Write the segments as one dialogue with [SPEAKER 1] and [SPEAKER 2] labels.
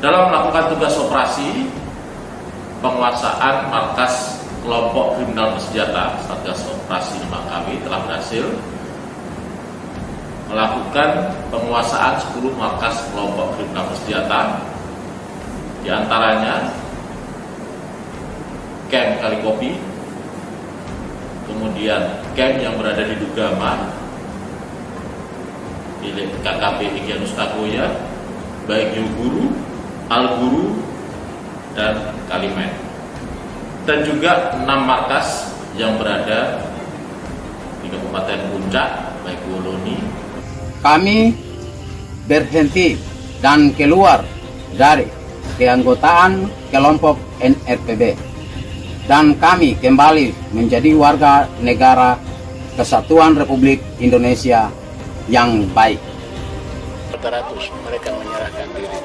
[SPEAKER 1] dalam melakukan tugas operasi penguasaan markas kelompok kriminal bersenjata, Satgas Operasi Nemangkawi telah berhasil melakukan penguasaan 10 markas kelompok kriminal bersenjata, di antaranya Camp Kalikopi, kemudian camp yang berada di Dugama milik KKP Egyanus Nagoya, baik Yuguru, Alguru, dan Kalimen, dan juga 6 markas yang berada di Kabupaten Puncak, baik Woloni.
[SPEAKER 2] Kami berhenti dan keluar dari keanggotaan kelompok NRPB, dan kami kembali menjadi warga negara Kesatuan Republik Indonesia yang baik.
[SPEAKER 3] 400 mereka menyerahkan diri.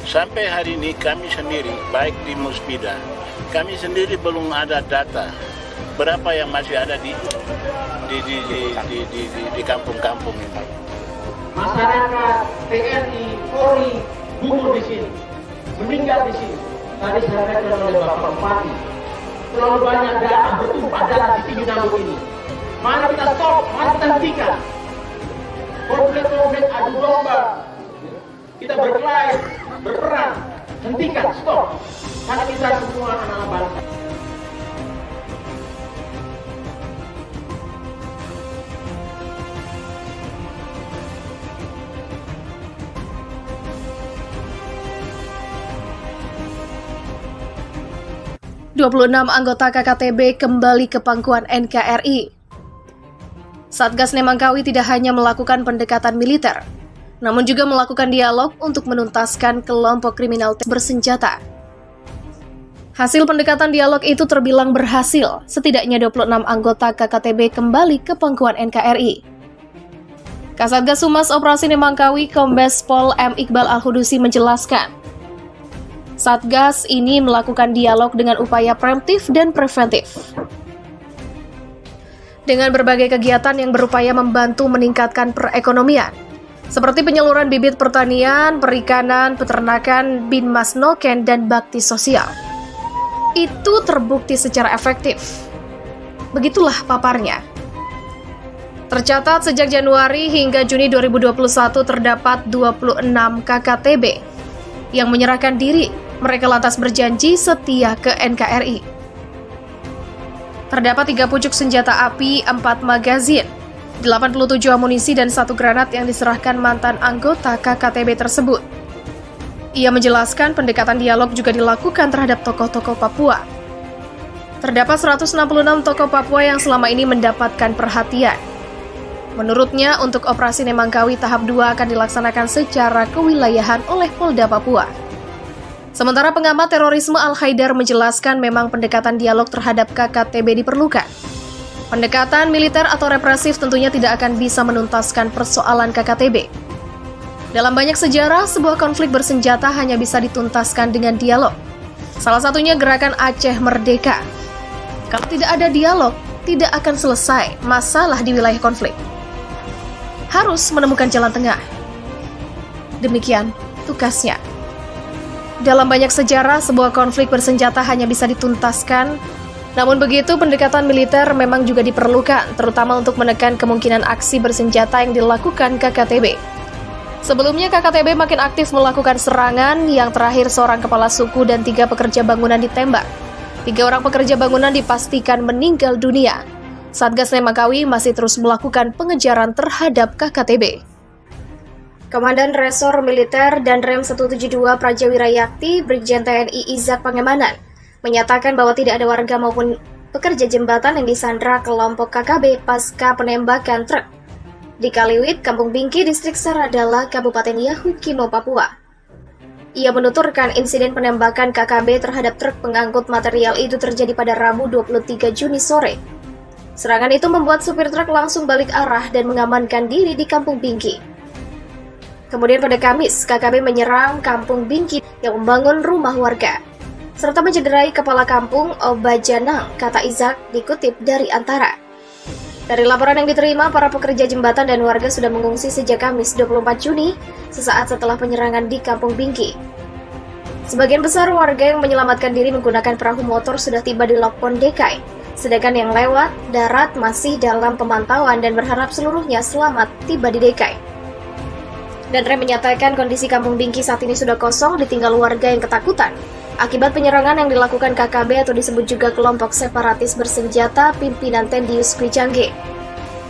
[SPEAKER 3] Sampai hari ini kami sendiri, baik di Musbida, kami sendiri belum ada data berapa yang masih ada di kampung-kampung ini.
[SPEAKER 4] Masyarakat, TNI, Polri gugur di sini, meninggal di sini. Tadi saya katakan oleh Bapak Bupati, terlalu banyak darah bertumpah darah di tinggi Nambut ini. Mari kita stop, mari kita hentikan konflik-konflik adu domba. Kita berkelahi, berperang, hentikan, stop. Karena kita semua anak bangsa.
[SPEAKER 5] Anggota KKTB kembali ke pangkuan NKRI. Satgas Nemangkawi tidak hanya melakukan pendekatan militer, namun juga melakukan dialog untuk menuntaskan kelompok kriminal bersenjata. Hasil pendekatan dialog itu terbilang berhasil, setidaknya 26 anggota KKTB kembali ke pangkuan NKRI. Kasatgas Humas Operasi Nemangkawi Kombes Pol M. Iqbal Al-Hudusi menjelaskan, Satgas ini melakukan dialog dengan upaya preemptif dan preventif. Dengan berbagai kegiatan yang berupaya membantu meningkatkan perekonomian, seperti penyaluran bibit pertanian, perikanan, peternakan, Binmas Noken, dan bakti sosial. Itu terbukti secara efektif. Begitulah paparnya. Tercatat sejak Januari hingga Juni 2021 terdapat 26 KKTB yang menyerahkan diri. Mereka lantas berjanji setia ke NKRI. Terdapat 3 pucuk senjata api, 4 magazin, 87 amunisi, dan 1 granat yang diserahkan mantan anggota KKTB tersebut. Ia menjelaskan pendekatan dialog juga dilakukan terhadap tokoh-tokoh Papua. Terdapat 166 tokoh Papua yang selama ini mendapatkan perhatian. Menurutnya, untuk operasi Nemangkawi tahap 2 akan dilaksanakan secara kewilayahan oleh Polda Papua. Sementara pengamat terorisme Al-Haidar menjelaskan memang pendekatan dialog terhadap KKTB diperlukan. Pendekatan militer atau represif tentunya tidak akan bisa menuntaskan persoalan KKTB. Dalam banyak sejarah, sebuah konflik bersenjata hanya bisa dituntaskan dengan dialog. Salah satunya gerakan Aceh Merdeka. Kalau tidak ada dialog, tidak akan selesai masalah di wilayah konflik. Harus menemukan jalan tengah. Demikian tugasnya. Dalam banyak sejarah, sebuah konflik bersenjata hanya bisa dituntaskan. Namun begitu, pendekatan militer memang juga diperlukan, terutama untuk menekan kemungkinan aksi bersenjata yang dilakukan KKTB. Sebelumnya, KKTB makin aktif melakukan serangan, yang terakhir seorang kepala suku dan 3 pekerja bangunan ditembak. 3 orang pekerja bangunan dipastikan meninggal dunia. Satgas Nemangkawi masih terus melakukan pengejaran terhadap KKTB. Komandan Resor Militer dan Rem 172 Prawira Yakti, Brigjen TNI Izak Pangemanan, menyatakan bahwa tidak ada warga maupun pekerja jembatan yang disandra kelompok KKB pasca penembakan truk di Kaliwit, Kampung Bingki, Distrik Saradala, Kabupaten Yahukimo, Papua. Ia menuturkan insiden penembakan KKB terhadap truk pengangkut material itu terjadi pada Rabu 23 Juni sore. Serangan itu membuat supir truk langsung balik arah dan mengamankan diri di Kampung Bingki. Kemudian pada Kamis, KKB menyerang Kampung Bingki yang membangun rumah warga, serta mencederai kepala kampung Obajanang, kata Izak dikutip dari Antara. Dari laporan yang diterima, para pekerja jembatan dan warga sudah mengungsi sejak Kamis 24 Juni, sesaat setelah penyerangan di Kampung Bingki. Sebagian besar warga yang menyelamatkan diri menggunakan perahu motor sudah tiba di Lok Pon Dekai, sedangkan yang lewat darat masih dalam pemantauan dan berharap seluruhnya selamat tiba di Dekai. Dan Rem menyatakan kondisi Kampung Bingki saat ini sudah kosong ditinggal warga yang ketakutan akibat penyerangan yang dilakukan KKB atau disebut juga kelompok separatis bersenjata pimpinan Tendius Kwijangge.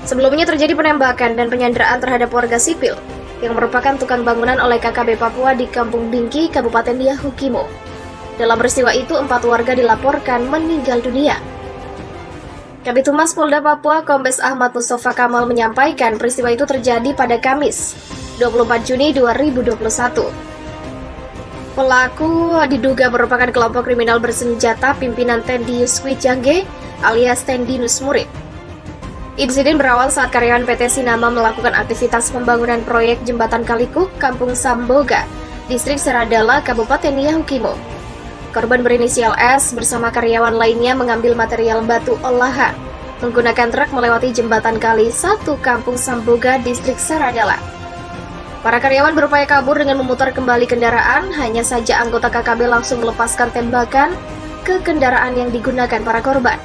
[SPEAKER 5] Sebelumnya terjadi penembakan dan penyanderaan terhadap warga sipil yang merupakan tukang bangunan oleh KKB Papua di Kampung Bingki, Kabupaten Yahukimo. Dalam peristiwa itu, 4 warga dilaporkan meninggal dunia. Kabid Humas Polda Papua, Kombes Ahmad Mustafa Kamal menyampaikan peristiwa itu terjadi pada Kamis, 24 Juni 2021. Pelaku diduga merupakan kelompok kriminal bersenjata pimpinan Tendius Kwijangge alias Tendinus Murid. Insiden berawal saat karyawan PT Sinama melakukan aktivitas pembangunan proyek Jembatan Kalikuk, Kampung Samboga, Distrik Seradala, Kabupaten Yahukimo. Korban berinisial S bersama karyawan lainnya mengambil material batu olahan menggunakan truk melewati Jembatan Kali 1 Kampung Samboga, Distrik Seradala. Para karyawan berupaya kabur dengan memutar kembali kendaraan, hanya saja anggota KKB langsung melepaskan tembakan ke kendaraan yang digunakan para korban.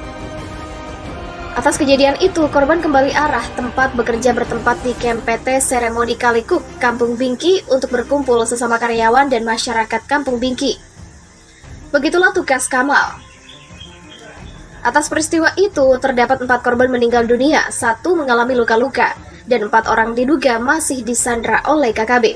[SPEAKER 5] Atas kejadian itu, korban kembali arah tempat bekerja bertempat di Camp PT Seremoni Kalikuk, Kampung Bingki untuk berkumpul sesama karyawan dan masyarakat Kampung Bingki. Begitulah tugas Kamal. Atas peristiwa itu, terdapat 4 korban meninggal dunia, 1 mengalami luka-luka, dan 4 orang diduga masih disandra oleh KKB.